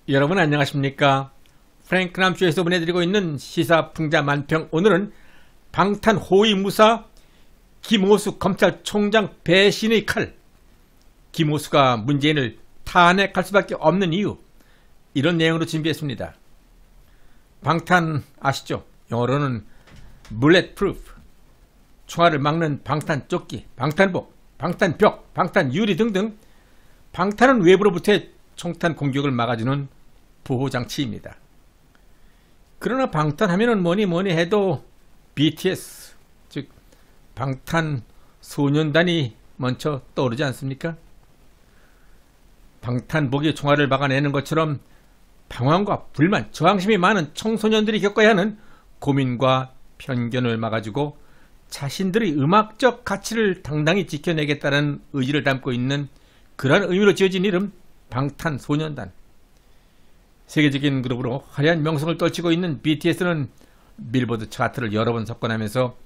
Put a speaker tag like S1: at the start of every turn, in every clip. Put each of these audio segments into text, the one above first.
S1: 여러분 안녕하십니까? 프랭크남주에서 보내드리고 있는 시사풍자 만평. 오늘은 방탄 호위무사 김오수 검찰총장 배신의 칼, 김오수가 문재인을 탄핵할 수밖에 없는 이유, 이런 내용으로 준비했습니다. 방탄 아시죠? 영어로는 bulletproof, 총알을 막는 방탄조끼, 방탄복, 방탄벽, 방탄유리 등등. 방탄은 외부로부터의 총탄 공격을 막아주는 보호장치입니다. 그러나 방탄하면은 뭐니 해도 BTS, 즉 방탄소년단이 먼저 떠오르지 않습니까? 방탄복이 총알을 막아내는 것처럼 방황과 불만, 저항심이 많은 청소년들이 겪어야 하는 고민과 편견을 막아주고 자신들의 음악적 가치를 당당히 지켜내겠다는 의지를 담고 있는 그러한 의미로 지어진 이름 방탄소년단. 세계적인 그룹으로 화려한 명성을 떨치고 있는 BTS는 빌보드 차트를 여러 번 석권하면서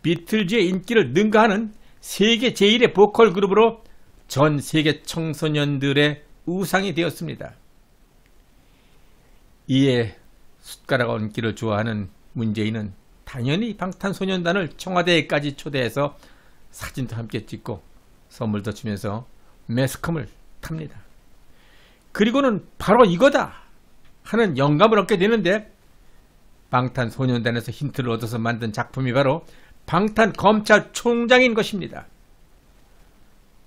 S1: 비틀즈의 인기를 능가하는 세계 제1의 보컬 그룹으로 전 세계 청소년들의 우상이 되었습니다. 이에 숟가락 얹기를 좋아하는 문재인은 당연히 방탄소년단을 청와대에까지 초대해서 사진도 함께 찍고 선물도 주면서 매스컴을 탑니다. 그리고는 바로 이거다 하는 영감을 얻게 되는데, 방탄소년단에서 힌트를 얻어서 만든 작품이 바로 방탄검찰총장인 것입니다.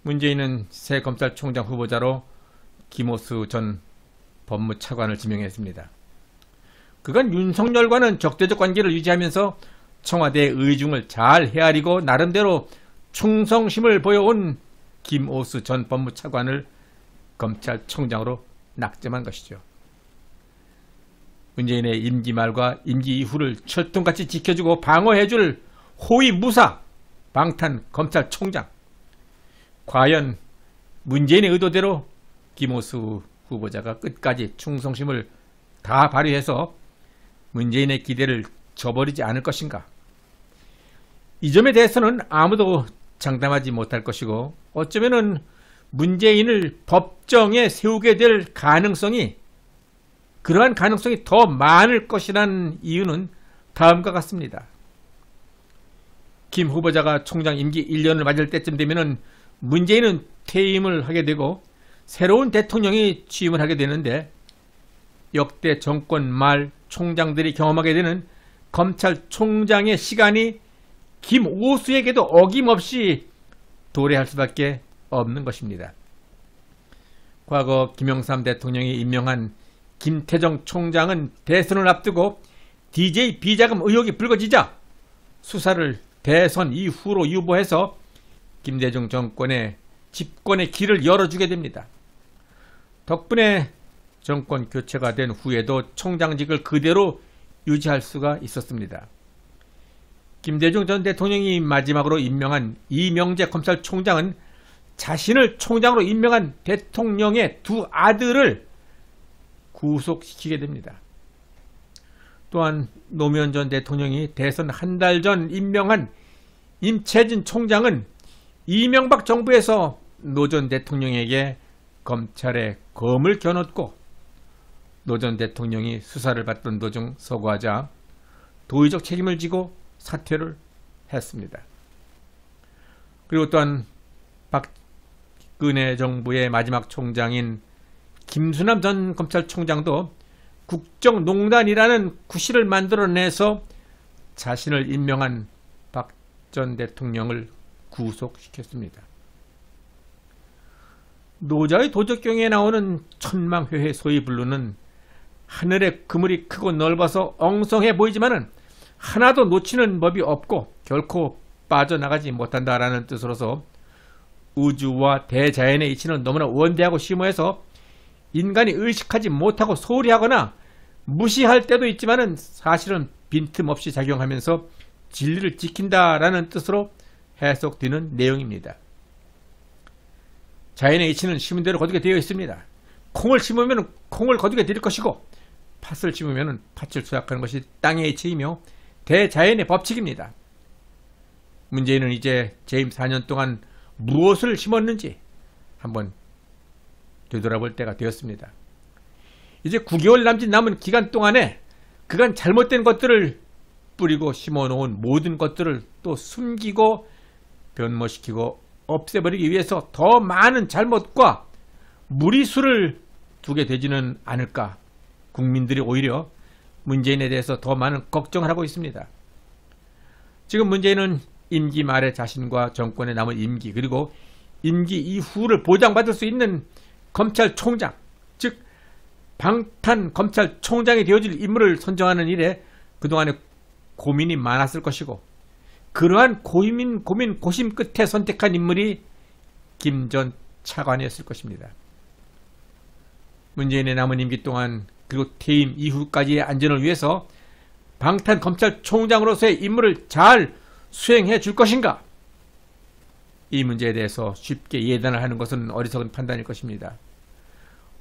S1: 문재인은 새 검찰총장 후보자로 김오수 전 법무차관을 지명했습니다. 그간 윤석열과는 적대적 관계를 유지하면서 청와대의 의중을 잘 헤아리고 나름대로 충성심을 보여온 김오수 전 법무차관을 검찰총장으로 낙점한 것이죠. 문재인의 임기 말과 임기 이후를 철통같이 지켜주고 방어해줄 호위무사 방탄검찰총장. 과연 문재인의 의도대로 김오수 후보자가 끝까지 충성심을 다 발휘해서 문재인의 기대를 저버리지 않을 것인가? 이 점에 대해서는 아무도 장담하지 못할 것이고, 어쩌면은 문재인을 법정에 세우게 될 그러한 가능성이 더 많을 것이라는 이유는 다음과 같습니다. 김 후보자가 총장 임기 1년을 맞을 때쯤 되면은 문재인은 퇴임을 하게 되고 새로운 대통령이 취임을 하게 되는데, 역대 정권 말 총장들이 경험하게 되는 검찰총장의 시간이 김오수에게도 어김없이 도래할 수밖에 없는 것입니다. 과거 김영삼 대통령이 임명한 김태정 총장은 대선을 앞두고 DJ 비자금 의혹이 불거지자 수사를 대선 이후로 유보해서 김대중 정권의 집권의 길을 열어주게 됩니다. 덕분에 정권 교체가 된 후에도 총장직을 그대로 유지할 수가 있었습니다. 김대중 전 대통령이 마지막으로 임명한 이명재 검찰총장은 자신을 총장으로 임명한 대통령의 두 아들을 구속시키게 됩니다. 또한 노무현 전 대통령이 대선 한 달 전 임명한 임채진 총장은 이명박 정부에서 노 전 대통령에게 검찰에 검을 겨눴고, 노 전 대통령이 수사를 받던 도중 서거하자 도의적 책임을 지고 사퇴를 했습니다. 그리고 또한 박근혜 정부의 마지막 총장인 김수남 전 검찰총장도 국정농단이라는 구실을 만들어내서 자신을 임명한 박 전 대통령을 구속시켰습니다. 노자의 도적경에 나오는 천망회의 소위 불루는 하늘의 그물이 크고 넓어서 엉성해 보이지만은 하나도 놓치는 법이 없고 결코 빠져나가지 못한다라는 뜻으로서 우주와 대자연의 이치는 너무나 원대하고 심오해서 인간이 의식하지 못하고 소홀히 하거나 무시할 때도 있지만은 사실은 빈틈없이 작용하면서 진리를 지킨다라는 뜻으로 해석되는 내용입니다. 자연의 이치는 심은 대로 거두게 되어 있습니다. 콩을 심으면 콩을 거두게 될 것이고, 팥을 심으면 팥을 수확하는 것이 땅의 이치이며 대자연의 법칙입니다. 문재인은 이제 재임 4년 동안 무엇을 심었는지 한번 되돌아볼 때가 되었습니다. 이제 9개월 남짓 남은 기간 동안에 그간 잘못된 것들을 뿌리고 심어놓은 모든 것들을 또 숨기고 변모시키고 없애버리기 위해서 더 많은 잘못과 무리수를 두게 되지는 않을까. 국민들이 오히려 문재인에 대해서 더 많은 걱정을 하고 있습니다. 지금 문재인은 임기 말에 자신과 정권에 남은 임기 그리고 임기 이후를 보장받을 수 있는 검찰총장, 즉 방탄 검찰총장이 되어질 인물을 선정하는 일에 그동안에 고민이 많았을 것이고 그러한 고민 고심 끝에 선택한 인물이 김 전 차관이었을 것입니다. 문재인의 남은 임기 동안 그리고 퇴임 이후까지의 안전을 위해서 방탄 검찰총장으로서의 임무를 잘 수행해 줄 것인가? 이 문제에 대해서 쉽게 예단을 하는 것은 어리석은 판단일 것입니다.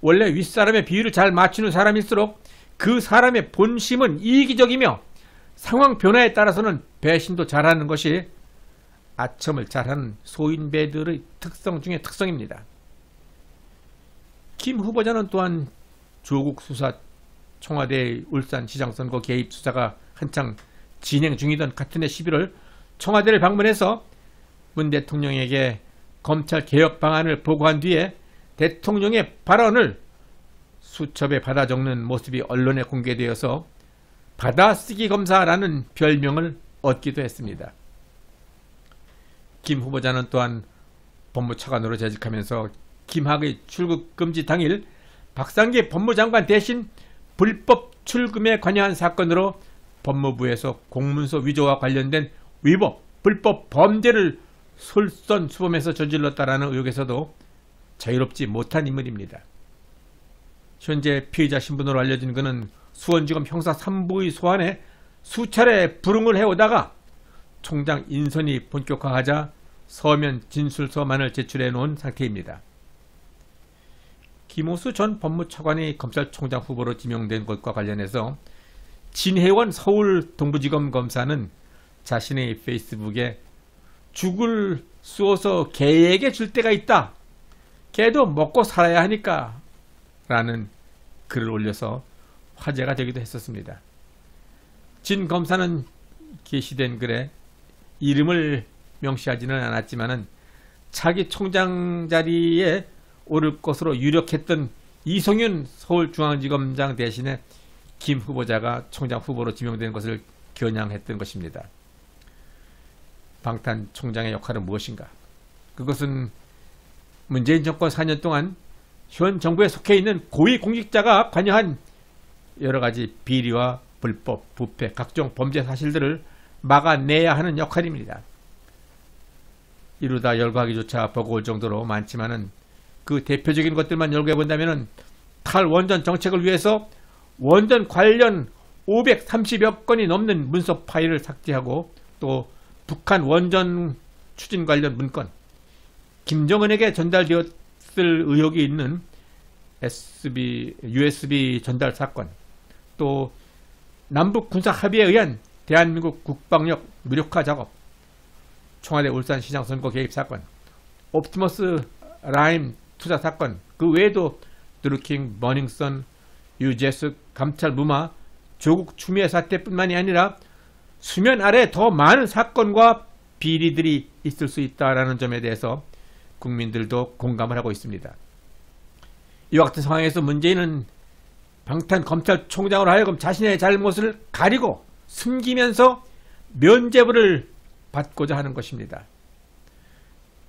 S1: 원래 윗사람의 비율을 잘 맞추는 사람일수록 그 사람의 본심은 이기적이며 상황 변화에 따라서는 배신도 잘하는 것이 아첨을 잘하는 소인배들의 특성 중의 특성입니다. 김 후보자는 또한 조국 수사, 청와대의 울산시장 선거 개입 수사가 한창 진행 중이던 같은 해 11월 청와대를 방문해서 문 대통령에게 검찰 개혁 방안을 보고한 뒤에 대통령의 발언을 수첩에 받아 적는 모습이 언론에 공개되어서 받아쓰기 검사라는 별명을 얻기도 했습니다. 김 후보자는 또한 법무차관으로 재직하면서 김학의 출국 금지 당일 박상기 법무장관 대신 불법 출금에 관여한 사건으로 법무부에서 공문서 위조와 관련된 위법, 불법 범죄를 솔선수범해서 저질렀다라는 의혹에서도 자유롭지 못한 인물입니다. 현재 피의자 신분으로 알려진 그는 수원지검 형사 3부의 소환에 수차례 불응을 해오다가 총장 인선이 본격화하자 서면 진술서만을 제출해 놓은 상태입니다. 김호수 전 법무차관이 검찰총장 후보로 지명된 것과 관련해서 진혜원 서울 동부지검 검사는 자신의 페이스북에 죽을 쏘서 개에게 줄 때가 있다. 개도 먹고 살아야 하니까 라는 글을 올려서 화제가 되기도 했었습니다. 진 검사는 게시된 글에 이름을 명시하지는 않았지만은 차기 총장 자리에 오를 것으로 유력했던 이성윤 서울중앙지검장 대신에 김 후보자가 총장 후보로 지명된 것을 겨냥했던 것입니다. 방탄 총장의 역할은 무엇인가? 그것은 문재인 정권 4년 동안 현 정부에 속해 있는 고위공직자가 관여한 여러가지 비리와 불법, 부패, 각종 범죄 사실들을 막아내야 하는 역할입니다. 이루다 열거하기조차 버거울 정도로 많지만은 그 대표적인 것들만 열거해 본다면은 탈원전 정책을 위해서 원전 관련 530여 건이 넘는 문서 파일을 삭제하고 또 북한 원전 추진 관련 문건, 김정은에게 전달되었을 의혹이 있는 USB 전달 사건, 또 남북 군사 합의에 의한 대한민국 국방력 무력화 작업, 청와대 울산시장 선거 개입 사건, 옵티머스 라임 투자 사건, 그 외에도 드루킹, 머닝선, 유재수, 감찰 무마, 조국 추미애 사태뿐만이 아니라 수면 아래 더 많은 사건과 비리들이 있을 수 있다는 점에 대해서 국민들도 공감을 하고 있습니다. 이와 같은 상황에서 문재인은 방탄 검찰총장으로 하여금 자신의 잘못을 가리고 숨기면서 면죄부를 받고자 하는 것입니다.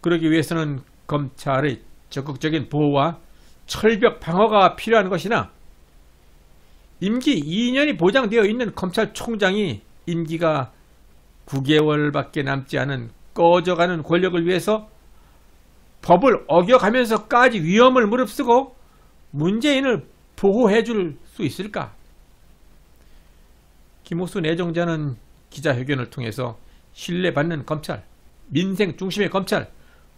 S1: 그러기 위해서는 검찰의 적극적인 보호와 철벽 방어가 필요한 것이나 임기 2년이 보장되어 있는 검찰총장이 임기가 9개월밖에 남지 않은 꺼져가는 권력을 위해서 법을 어겨가면서까지 위험을 무릅쓰고 문재인을 보호해 줄 수 있을까? 김호수 내정자는 기자회견을 통해서 신뢰받는 검찰, 민생 중심의 검찰,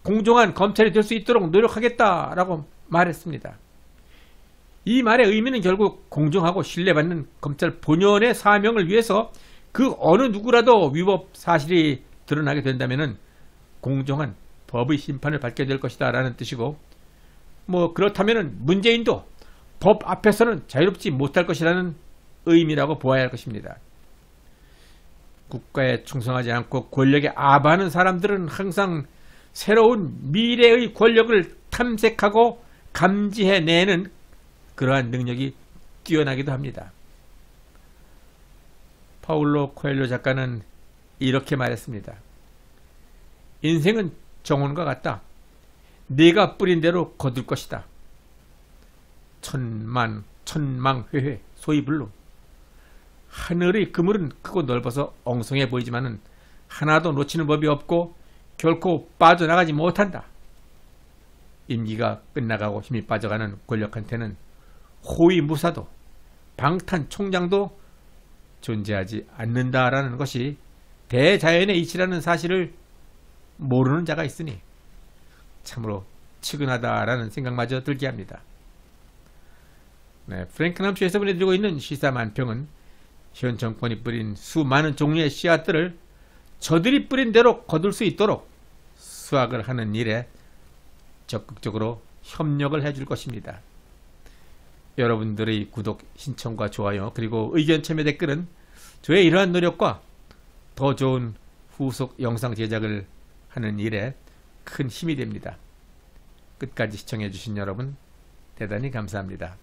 S1: 공정한 검찰이 될 수 있도록 노력하겠다라고 말했습니다. 이 말의 의미는 결국 공정하고 신뢰받는 검찰 본연의 사명을 위해서 그 어느 누구라도 위법 사실이 드러나게 된다면 공정한 법의 심판을 받게 될 것이다 라는 뜻이고, 그렇다면 문재인도 법 앞에서는 자유롭지 못할 것이라는 의미라고 보아야 할 것입니다. 국가에 충성하지 않고 권력에 아부하는 사람들은 항상 새로운 미래의 권력을 탐색하고 감지해내는 그러한 능력이 뛰어나기도 합니다. 파울로 코엘료 작가는 이렇게 말했습니다. 인생은 정원과 같다. 네가 뿌린 대로 거둘 것이다. 천망회회 소위 불로 하늘의 그물은 크고 넓어서 엉성해 보이지만은 하나도 놓치는 법이 없고 결코 빠져나가지 못한다. 임기가 끝나가고 힘이 빠져가는 권력한테는 호위무사도 방탄총장도 존재하지 않는다라는 것이 대자연의 이치라는 사실을 모르는 자가 있으니 참으로 측은하다라는 생각마저 들게 합니다. 네, 프랭크 남쇼에서 보내드리고 있는 시사만평은 현 정권이 뿌린 수많은 종류의 씨앗들을 저들이 뿌린 대로 거둘 수 있도록 수확을 하는 일에 적극적으로 협력을 해줄 것입니다. 여러분들의 구독, 신청과 좋아요 그리고 의견 참여 댓글은 저의 이러한 노력과 더 좋은 후속 영상 제작을 하는 일에 큰 힘이 됩니다. 끝까지 시청해 주신 여러분 대단히 감사합니다.